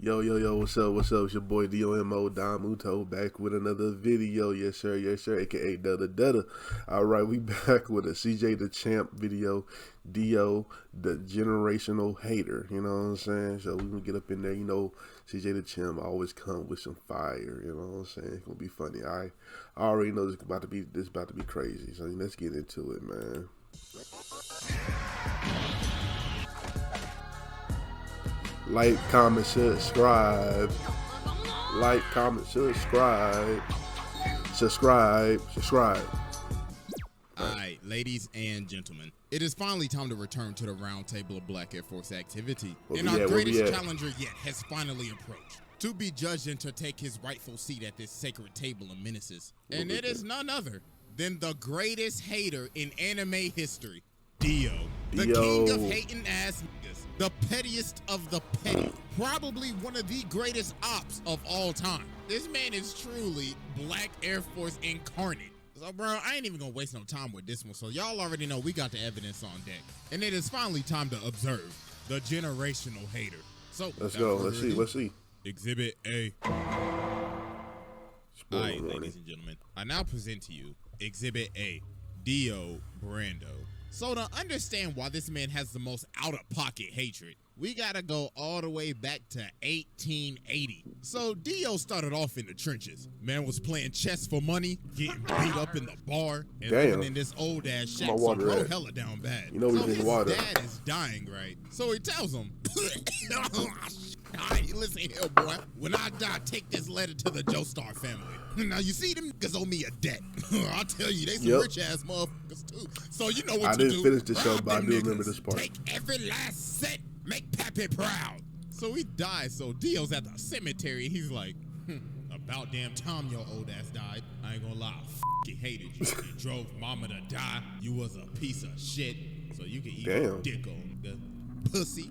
Yo, what's up? It's your boy Domuto back with another video. Yes, sir, aka Dutta. Alright, we back with a CJ Dachamp video. Dio, the generational hater. You know what I'm saying? So we gonna get up in there, CJ Dachamp always come with some fire, you know what I'm saying? It's gonna be funny. I already know this about to be crazy. So let's get into it, man. Like, comment, subscribe. Like, comment, subscribe. Subscribe. Alright, ladies and gentlemen, it is finally time to return to the round table of Black Air Force activity. And our greatest challenger yet has finally approached, to be judged and to take his rightful seat at this sacred table of menaces. And it is none other than the greatest hater in anime history, Dio. The king of hating ass niggas, the pettiest of the petty, probably one of the greatest ops of all time. This man is truly Black Air Force incarnate. So bro, I ain't even gonna waste no time with this one. So y'all already know we got the evidence on deck. And it is finally time to observe the generational hater. So let's go, let's see. Exhibit A. Alright, ladies and gentlemen, I now present to you Exhibit A, Dio Brando. So to understand why this man has the most out-of-pocket hatred, we gotta go all the way back to 1880. So Dio started off in the trenches. Man was playing chess for money, getting beat up in the bar, and living in this old-ass shack, so bro hella down bad. You know so his dad is dying, right? So he tells him, alright, listen here, boy. When I die, take this letter to the Joestar family. Now, you see, them niggas owe me a debt. I'll tell you, they some rich-ass motherfuckers, too. So you know what to do. I didn't finish the show, but I do remember this part. Take every last cent. Make Pappy proud. So he dies. So Dio's at the cemetery. He's like, about damn time your old ass died. I ain't gonna lie, I f***ing hated you. You drove mama to die. You was a piece of shit. So you can eat your dick on the pussy.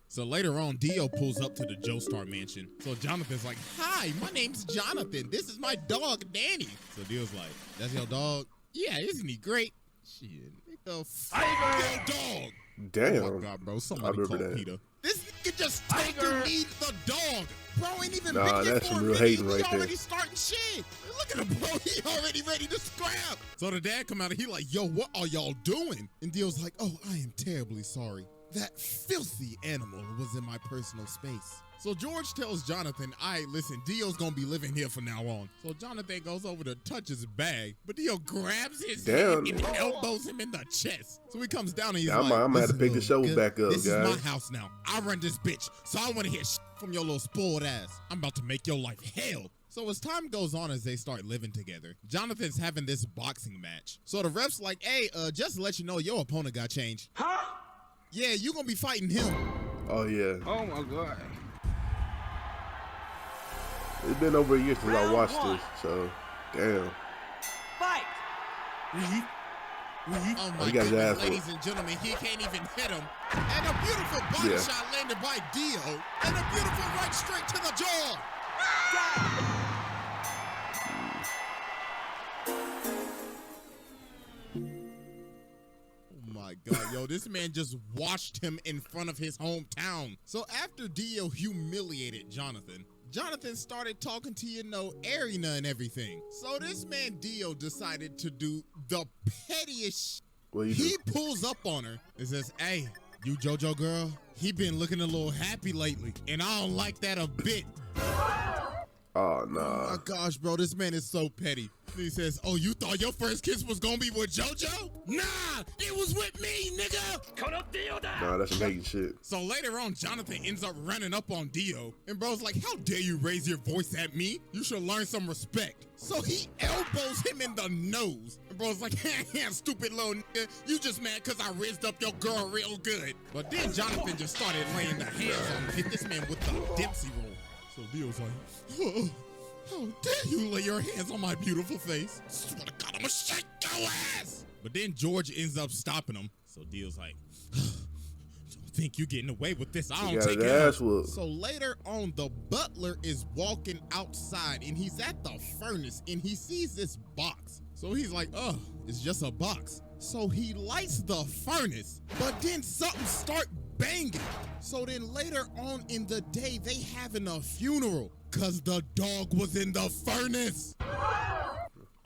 So later on, Dio pulls up to the Joestar mansion. So Jonathan's like, hi, my name's Jonathan. This is my dog, Danny. So Dio's like, that's your dog? Yeah, isn't he great? Shit, what the fuck, your dog? Damn. Oh my God, bro. Somebody call Peter. This nigga just told you need the dog. Bro ain't even been here that's for some a real minute. hating right He already there. starting shit. Look at him, bro. He already ready to scrap. So the dad come out and he like, yo, what are y'all doing? And Dio's like, oh, I am terribly sorry. That filthy animal was in my personal space. So George tells Jonathan, all right, listen, Dio's gonna be living here from now on. So Jonathan goes over to touch his bag, but Dio grabs his hand and elbows him in the chest. So he comes down and he's like, I'm gonna have to pick the show back up, this guys. This is my house now. I run this bitch, so I wanna hear shit from your little spoiled ass. I'm about to make your life hell. So as time goes on, as they start living together, Jonathan's having this boxing match. So the ref's like, hey, just to let you know, your opponent got changed. Huh? Yeah, you gonna be fighting him. Oh, yeah. Oh, my God. It's been over a year since I watched this, so damn. Fight! Oh my goodness, ladies and gentlemen, he can't even hit him. And a beautiful body shot landed by Dio, and a beautiful right straight to the jaw. Oh my God, yo, this man just washed him in front of his hometown. So after Dio humiliated Jonathan started talking to, Arena and everything. So this man Dio decided to do the pettiest He pulls up on her and says, hey, you JoJo girl, he been looking a little happy lately, and I don't like that a bit. Oh, nah. Oh my gosh, bro, this man is so petty. He says, oh, you thought your first kiss was gonna be with JoJo? Nah, it was with me, nigga. Nah, that's some hating shit. So later on, Jonathan ends up running up on Dio, and bro's like, how dare you raise your voice at me? You should learn some respect. So he elbows him in the nose, and bro's like, stupid little nigga, you just mad cause I raised up your girl real good. But then Jonathan just started laying the hands on him, hit this man with the Dempsey roll. So Dio's like, oh, how dare you lay your hands on my beautiful face? Swear to God, I'm gonna shake your ass. But then George ends up stopping him. So Dio's like, don't think you're getting away with this. I don't take it. So later on, the butler is walking outside and he's at the furnace and he sees this box. So he's like, oh, it's just a box. So he lights the furnace, but then something starts banging. So then later on in the day, they having a funeral because the dog was in the furnace.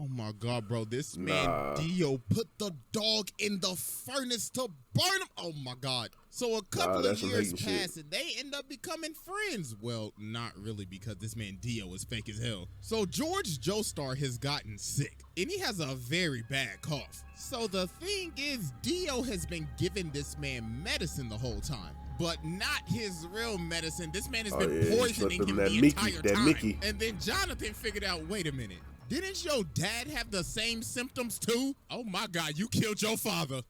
Oh my God, bro. This man, Dio, put the dog in the furnace to burn him. Oh my God. So a couple of years pass and they end up becoming friends. Well, not really, because this man Dio is fake as hell. So George Joestar has gotten sick and he has a very bad cough. So the thing is, Dio has been giving this man medicine the whole time, but not his real medicine. This man has been poisoning him the entire time. And then Jonathan figured out, wait a minute. Didn't your dad have the same symptoms too? Oh my God, you killed your father.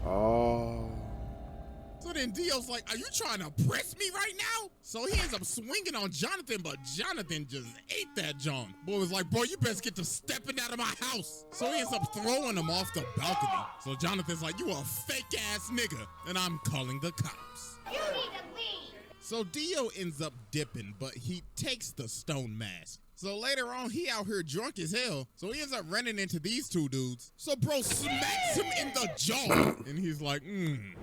Oh. So then Dio's like, are you trying to press me right now? So he ends up swinging on Jonathan, but Jonathan just ate that John. Boy was like, bro, you best get to stepping out of my house. So he ends up throwing him off the balcony. So Jonathan's like, you a fake ass nigga, and I'm calling the cops. You need to leave. So Dio ends up dipping, but he takes the stone mask. So later on, he out here drunk as hell. So he ends up running into these two dudes. So bro smacks him in the jaw. And he's like,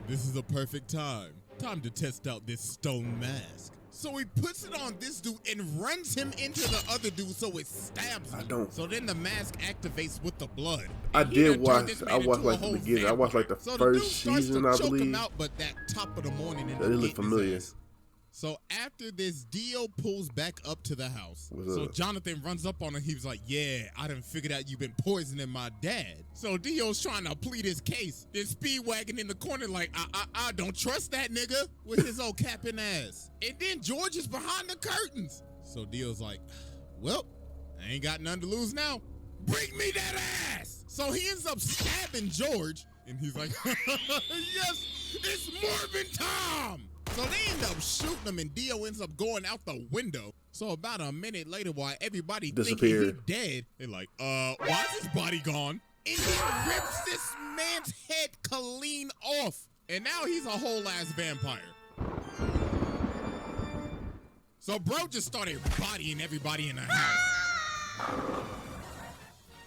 this is a perfect time. Time to test out this stone mask. So he puts it on this dude and runs him into the other dude so it stabs him. So then the mask activates with the blood. I did watch. I watched like the beginning. I watched like the first season, I believe. Him out, but that top of the morning. They look familiar. So after this, Dio pulls back up to the house. So Jonathan runs up on him. He was like, yeah, I done figured out you've been poisoning my dad. So Dio's trying to plead his case. Then Speedwagon in the corner like, I don't trust that nigga with his old capping ass. And then George is behind the curtains. So Dio's like, well, I ain't got nothing to lose now. Bring me that ass. So he ends up stabbing George. And he's like, yes, it's Morbin Tom. So they end up shooting him and Dio ends up going out the window. So about a minute later, while everybody thinking he's dead, they're like, why is his body gone? And he rips this man's head clean off. And now he's a whole ass vampire. So bro just started bodying everybody in the house.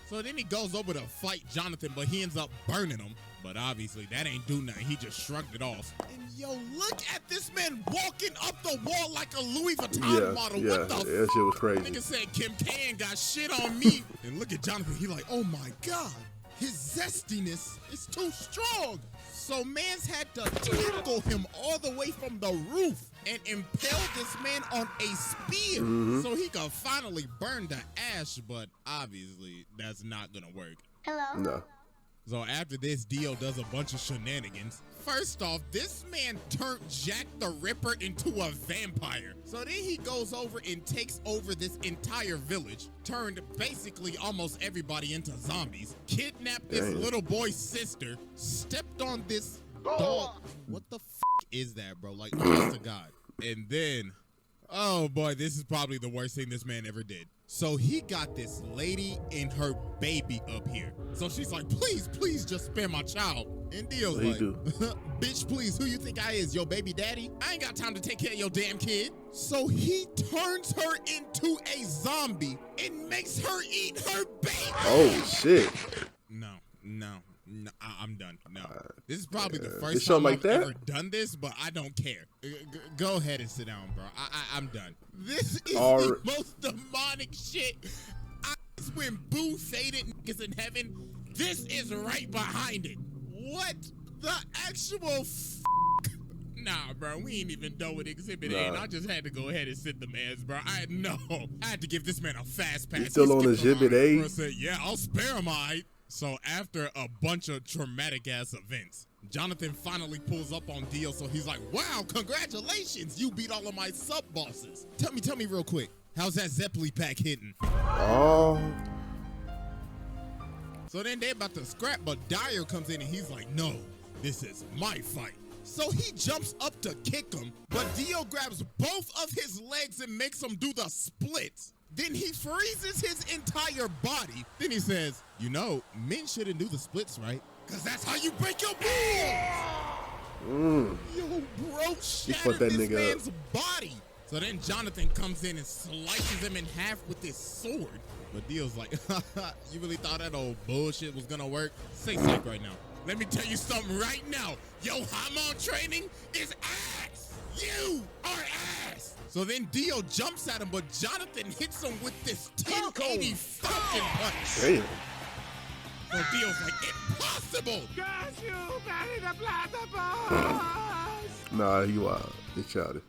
So then he goes over to fight Jonathan, but he ends up burning him. But obviously, that ain't do nothing. He just shrugged it off. And yo, look at this man walking up the wall like a Louis Vuitton model. What the that shit was crazy. Nigga said Kim K ain't got shit on me. And look at Jonathan. He like, oh my God. His zestiness is too strong. So mans had to tackle him all the way from the roof and impale this man on a spear so he could finally burn the ash. But obviously, that's not gonna work. Hello? No. So after this, Dio does a bunch of shenanigans. First off, this man turned Jack the Ripper into a vampire. So then he goes over and takes over this entire village, turned basically almost everybody into zombies, kidnapped this little boy's sister, stepped on this dog. What the is that, bro? Like, honest to God. And then, oh boy, this is probably the worst thing this man ever did. So he got this lady and her baby up here. So she's like, please, please just spare my child. And Dio's like, bitch, please, who you think I is, your baby daddy? I ain't got time to take care of your damn kid. So he turns her into a zombie and makes her eat her baby. Oh, shit. No, I'm done. No. This is probably the first time I've ever done this, but I don't care. Go ahead and sit down, bro. I'm done. This is the most demonic shit. It's when Boo faded niggas in heaven. This is right behind it. What the actual Nah, bro, we ain't even done with Exhibit A, and I just had to go ahead and sit the mans, bro. I had to give this man a fast pass. He's still on Exhibit A? I said, yeah, I'll spare him, all right. So after a bunch of traumatic ass events, Jonathan finally pulls up on Dio. So he's like, wow, congratulations. You beat all of my sub bosses. Tell me real quick. How's that Zeppeli pack hitting? Oh. So then they about to scrap, but Dyer comes in and he's like, no, this is my fight. So he jumps up to kick him, but Dio grabs both of his legs and makes him do the splits. Then he freezes his entire body. Then he says, you know, men shouldn't do the splits, right? Because that's how you break your bones. Yo, bro, shattered this man's body. So then Jonathan comes in and slices him in half with his sword. But Dio's like, you really thought that old bullshit was going to work? Say psych right now. Let me tell you something right now. Your hormone training is ass. You are ass. So then Dio jumps at him, but Jonathan hits him with this 1080 Falcon punch. Damn. So Dio's like, impossible. Got you, Barry the Platypus. Nah, he wild. He childish.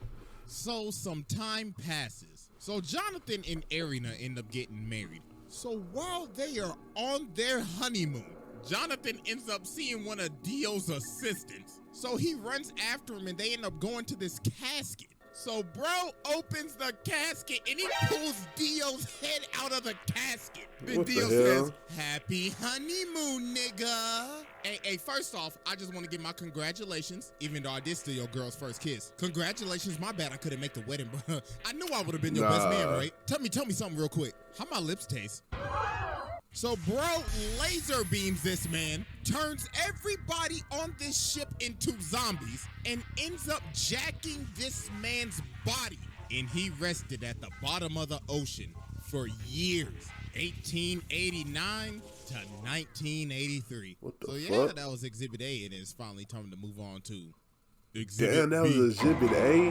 So some time passes. So Jonathan and Arena end up getting married. So while they are on their honeymoon, Jonathan ends up seeing one of Dio's assistants. So he runs after him and they end up going to this casket. So bro opens the casket and he pulls Dio's head out of the casket. Then What the Dio hell? says, happy honeymoon, nigga. Hey, first off, I just want to give my congratulations, even though I did steal your girl's first kiss. Congratulations, my bad I couldn't make the wedding, but I knew I would have been your best man, right? Tell me something real quick. How my lips taste? So bro laser beams this man, turns everybody on this ship into zombies, and ends up jacking this man's body. And he rested at the bottom of the ocean for years, 1889 to 1983. What the so yeah, fuck? that was Exhibit A, and it's finally time to move on to Exhibit Damn, that was B. Exhibit A.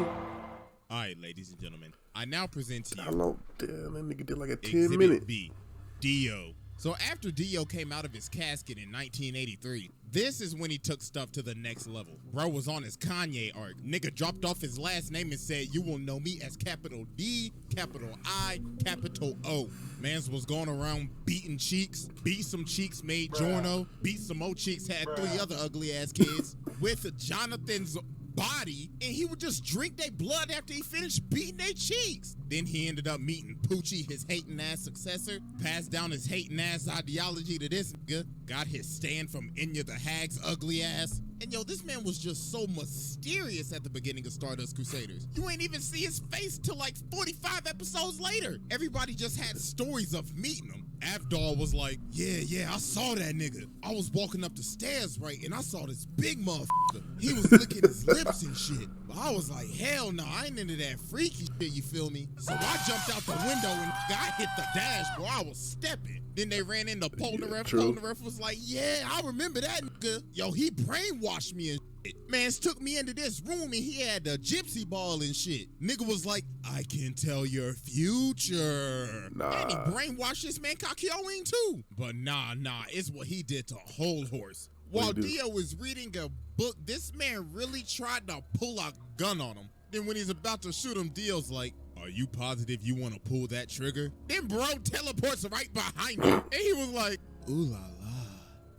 All right, ladies and gentlemen, I now present to you How long? Damn, that nigga did like a 10 Exhibit minute. B, Dio. So after Dio came out of his casket in 1983, this is when he took stuff to the next level. Bro was on his Kanye arc. Nigga dropped off his last name and said, you will know me as capital D, capital I, capital O. Mans was going around beating cheeks, beat some cheeks, made Jorno, beat some more cheeks, had 3 other ugly ass kids with Jonathan's body, and he would just drink their blood after he finished beating their cheeks. Then he ended up meeting Poochie, his hating ass successor, passed down his hating ass ideology to this nigga, got his stand from Enya the Hag's ugly ass. And yo, this man was just so mysterious at the beginning of Stardust Crusaders. You ain't even see his face till like 45 episodes later. Everybody just had stories of meeting him. Avdol was like, yeah, I saw that nigga. I was walking up the stairs, right, and I saw this big motherfucker. He was licking his lips and shit. But I was like, hell no, I ain't into that freaky shit, you feel me? So I jumped out the window and I hit the dash, bro. I was stepping. Then they ran into Polnareff. True. Polnareff was like, yeah, I remember that nigga. Yo, he brainwashed me and shit. Mans took me into this room and he had the gypsy ball and shit. Nigga was like, I can tell your future. Nah. And he brainwashed this man Kakyoin too. But nah, it's what he did to Whole Horse. While What'd he do? Dio was reading a book, this man really tried to pull a gun on him. Then when he's about to shoot him, Dio's like, are you positive you want to pull that trigger? Then bro teleports right behind him. And he was like, ooh la la.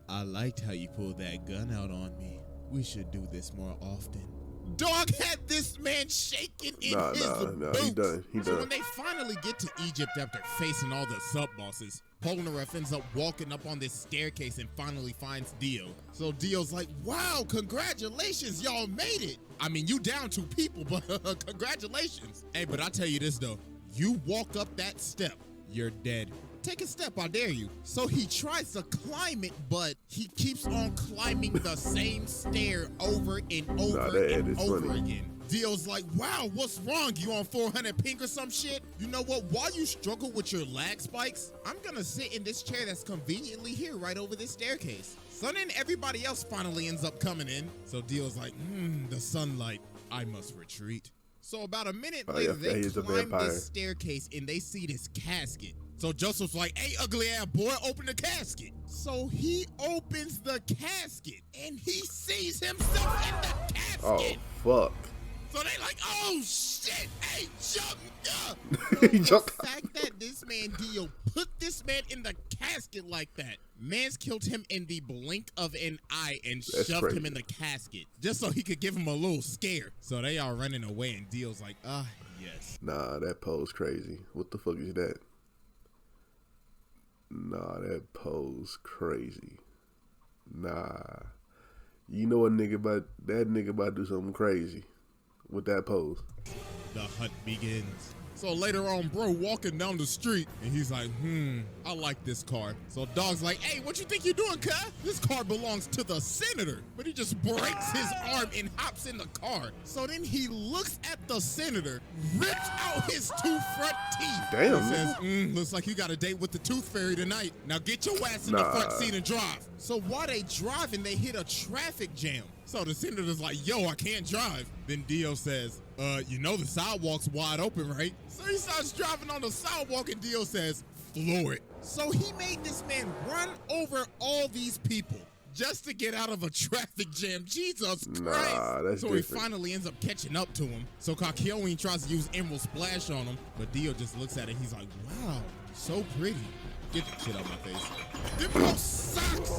I liked how you pulled that gun out on me. We should do this more often. Dog had this man shaking in his boots. He done. So when they finally get to Egypt after facing all the sub-bosses, Polnareff ends up walking up on this staircase and finally finds Dio. So Dio's like, wow, congratulations, y'all made it. I mean, you down 2 people, but congratulations. Hey, but I tell you this though, you walk up that step, you're dead. Take a step, I dare you. So he tries to climb it, but he keeps on climbing the same stair over and over and over again. Dio's like, wow, what's wrong? You on 400 ping or some shit? You know what? While you struggle with your lag spikes, I'm gonna sit in this chair that's conveniently here right over this staircase. So then everybody else finally ends up coming in. So Dio's like, the sunlight, I must retreat. So about a minute later, they climb this staircase and they see this casket. So Joseph's like, hey, ugly ass boy, open the casket. So he opens the casket and he sees himself in the casket. Oh, fuck. So they like, oh shit, hey, jump up. He jumped. The fact that this man Dio put this man in the casket like that, man's killed him in the blink of an eye and shoved him in the casket just so he could give him a little scare. So they are running away and Dio's like, yes. Nah, that pose crazy. What the fuck is that? Nah, that pose crazy. Nah. You know a nigga about that nigga about to do something crazy with that pose. The hunt begins. So later on, bro walking down the street, and he's like, I like this car. So dog's like, hey, what you think you're doing, cuz? This car belongs to the senator. But he just breaks his arm and hops in the car. So then he looks at the senator, rips out his two front teeth. Damn. He says, looks like you got a date with the tooth fairy tonight. Now get your ass in the front seat and drive. So while they driving, they hit a traffic jam. So the senator's like, yo, I can't drive. Then Dio says, you know the sidewalk's wide open, right? So he starts driving on the sidewalk and Dio says, floor it. So he made this man run over all these people just to get out of a traffic jam. Jesus Christ. That's so different. he finally ends up catching up to him. So Kakyoin tries to use Emerald Splash on him, but Dio just looks at it. He's like, wow, so pretty. Get that shit out of my face. Them both sucks.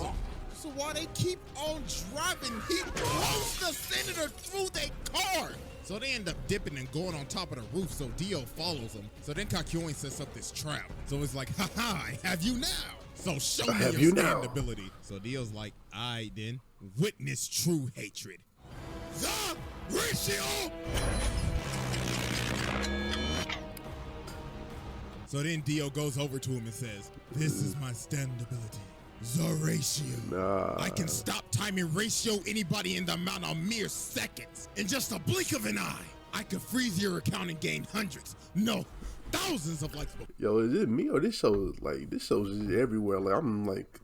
So while they keep on driving, he blows the senator through their car. So they end up dipping and going on top of the roof, so Dio follows them. So then Kakyoin sets up this trap. So it's like, haha, I have you now. So show me your stand ability. So Dio's like, I then witness true hatred. The ratio. So then Dio goes over to him and says, this is my stand ability. The ratio. I can stop time and ratio anybody in the amount of mere seconds. In just a blink of an eye, I could freeze your account and gain hundreds, no, thousands of likes. Yo, is it me or this show? Like, this show's just everywhere. Like, I'm like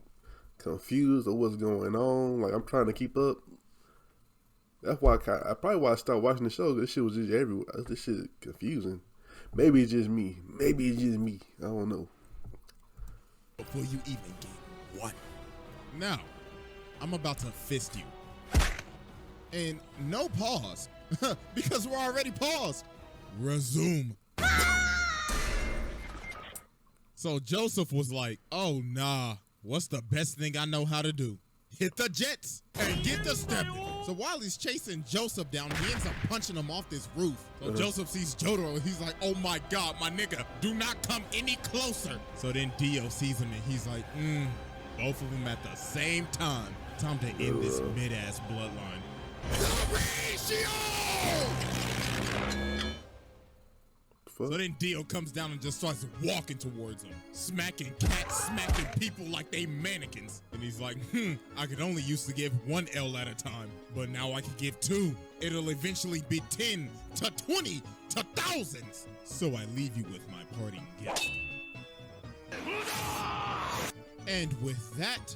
confused of what's going on. Like, I'm trying to keep up. That's why I stopped watching the show. This shit was just everywhere. This shit confusing. Maybe it's just me. I don't know. Before you even get one. Now, I'm about to fist you. And no pause, because we're already paused. Resume. So Joseph was like, oh nah, what's the best thing I know how to do? Hit the jets and get the stepping. So while he's chasing Joseph down, he ends up punching him off this roof. So Joseph sees Jotaro and he's like, oh my God, my nigga, do not come any closer. So then Dio sees him and he's like, both of them at the same time. Time to end this mid-ass bloodline. The ratio! So then Dio comes down and just starts walking towards him, smacking cats, smacking people like they mannequins. And he's like, I could only used to give one L at a time, but now I can give two. It'll eventually be 10 to 20 to thousands. So I leave you with my parting gift. And with that,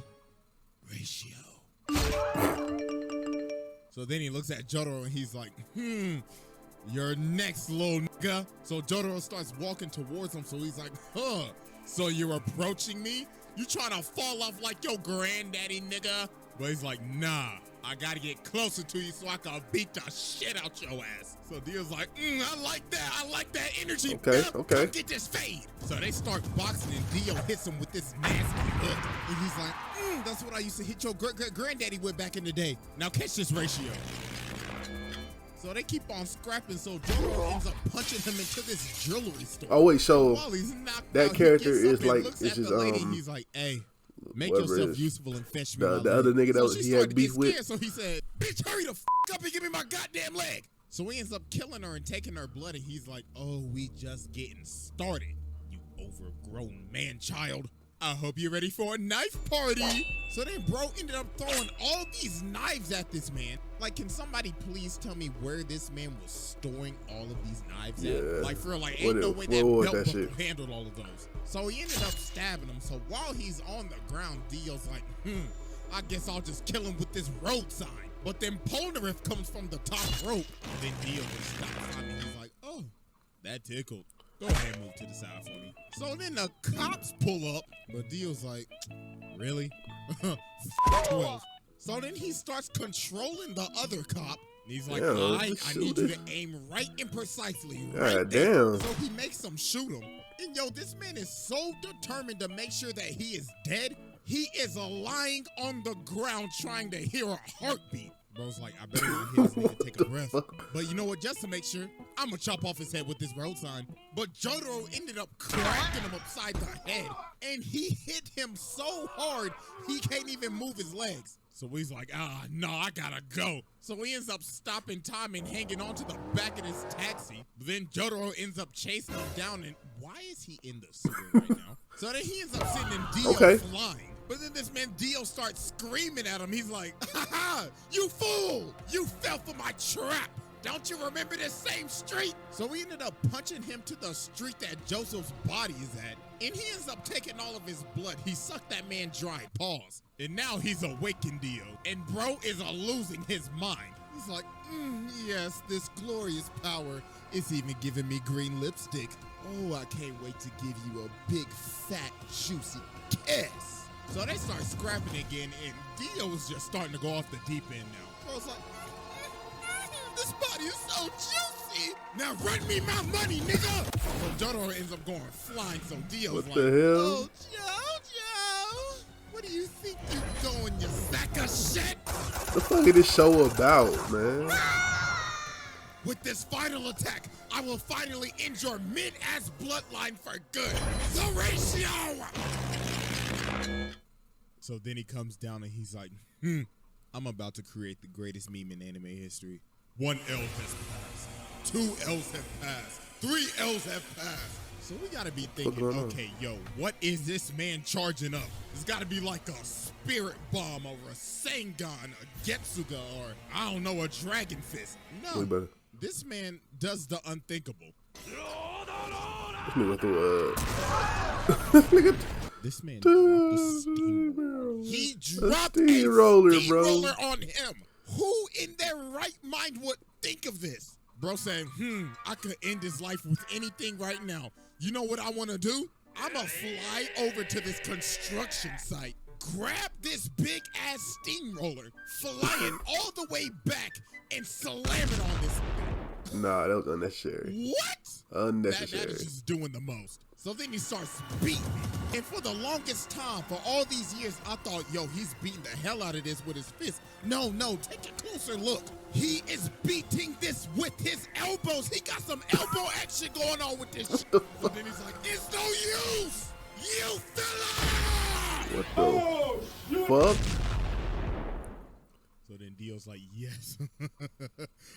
ratio. So then he looks at Jotaro and he's like, you're next, little nigga. So Jotaro starts walking towards him. So he's like, so you're approaching me? You trying to fall off like your granddaddy, nigga? But he's like, nah, I gotta get closer to you so I can beat the shit out your ass. So Dio's like, I like that energy. Okay. Come get this fade. So they start boxing and Dio hits him with this nasty hook. And he's like, that's what I used to hit your granddaddy with back in the day. Now catch this ratio. So they keep on scrapping, so Jotaro ends up punching him into this jewelry store. Oh wait, so that character is like, it's just he's like, hey, make yourself useful and fetch me. The other nigga that he had beef with. So he said, bitch, hurry the f up and give me my goddamn leg. So he ends up killing her and taking her blood, and he's like, oh, we just getting started, you overgrown man-child. I hope you're ready for a knife party. So then bro ended up throwing all these knives at this man. Like, can somebody please tell me where this man was storing all of these knives at? Like, for real, like, ain't no way that belt buckle handled all of those. So he ended up stabbing him. So while he's on the ground, Dio's like, I guess I'll just kill him with this road sign. But then Polnareff comes from the top rope. And then Dio just stops. I mean, he's like, oh, that tickled. Go ahead and move to the side for me. So then the cops pull up, but Dio's like, really? 12. So then he starts controlling the other cop. And he's like, I need you to aim right and precisely. Right there. So he makes him shoot him. And yo, this man is so determined to make sure that he is dead. He is lying on the ground trying to hear a heartbeat. Bro's like, I better not hit this nigga, take a breath. But you know what, just to make sure, I'm gonna chop off his head with this road sign. But Jotaro ended up cracking him upside the head. And he hit him so hard, he can't even move his legs. So he's like, no, I gotta go. So he ends up stopping time and hanging on to the back of this taxi. But then Jotaro ends up chasing him down. And why is he in the sewer right now? So then he ends up sending Dio flying. But then this man Dio starts screaming at him. He's like, ha, you fool! You fell for my trap! Don't you remember this same street? So we ended up punching him to the street that Joseph's body is at. And he ends up taking all of his blood. He sucked that man dry. Pause. And now he's awakened Dio. And bro is losing his mind. He's like, yes, this glorious power is even giving me green lipstick. Oh, I can't wait to give you a big, fat, juicy kiss. So they start scrapping again, and Dio is just starting to go off the deep end now. Bro's like, this body is so juicy. Now run me my money, nigga. So Jotaro ends up going flying. So Dio's what the hell? Oh, Jojo, what do you think you're doing, you sack of shit? The fuck is this show about, man? With this final attack, I will finally end your mid-ass bloodline for good. The ratio. So then he comes down and he's like, I'm about to create the greatest meme in anime history. 1 L has passed. 2 L's have passed. 3 L's have passed. So we gotta be thinking, okay, yo, what is this man charging up? It's gotta be like a spirit bomb or a Sengun, a Getsuga, or I don't know, a Dragon Fist. No, this man does the unthinkable. This man dropped a steamroller. He dropped a steamroller on him. Who in their right mind would think of this? Bro saying, I could end his life with anything right now. You know what I want to do? I'm going to fly over to this construction site, grab this big-ass steamroller, fly it all the way back, and slam it on this thing. Nah, that was unnecessary. What? Unnecessary. That is just doing the most. So then he starts beating me. And for the longest time, for all these years, I thought, yo, he's beating the hell out of this with his fist. No, take a closer look. He is beating this with his elbows. He got some elbow action going on with this shit. So then he's like, it's no use. You fella! What the fuck? So then Dio's like, yes,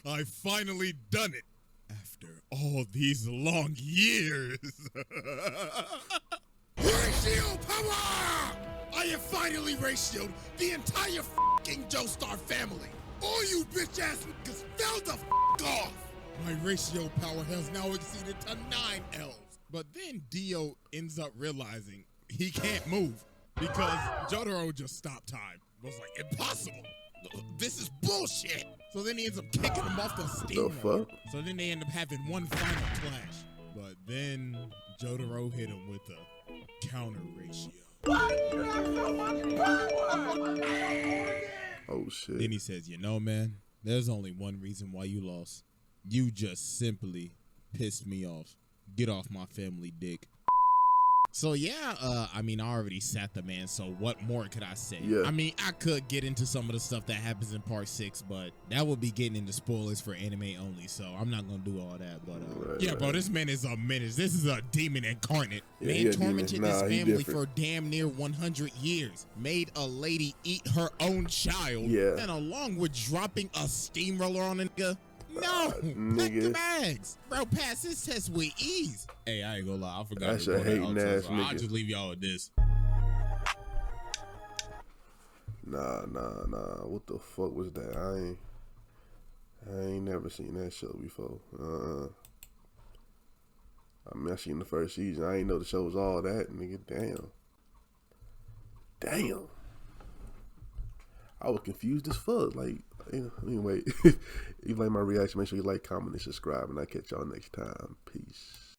I finally done it. After all these long years. Ratio power! I have finally ratioed the entire fucking Joestar family. All you bitch ass niggas fell the off. My ratio power has now exceeded to 9 L's. But then Dio ends up realizing he can't move because Jotaro just stopped time. It was like, impossible. This is bullshit. So then he ends up kicking him off the steamroller. So then they end up having one final clash. But then Jotaro hit him with a counter ratio. Oh shit. Then he says, you know, man, there's only one reason why you lost. You just simply pissed me off. Get off my family dick. So yeah, I mean, I already sat the man, so what more could I say? Yeah. I mean, I could get into some of the stuff that happens in part 6, but that would be getting into spoilers for anime only, so I'm not gonna do all that. But bro, this man is a menace. This is a demon incarnate. Man tormented his family for damn near 100 years. Made a lady eat her own child. Yeah. And along with dropping a steamroller on a nigga. No, pack the bags. Bro, pass this test with ease. Hey, I ain't gonna lie, I forgot That's to a hating ass nigga. I'll just leave y'all with this. Nah. What the fuck was that? I ain't never seen that show before. I mean, I seen the first season. I ain't know the show was all that, nigga. Damn. I was confused as fuck. Like, anyway, if you like my reaction, make sure you like, comment, and subscribe, and I'll catch y'all next time. Peace.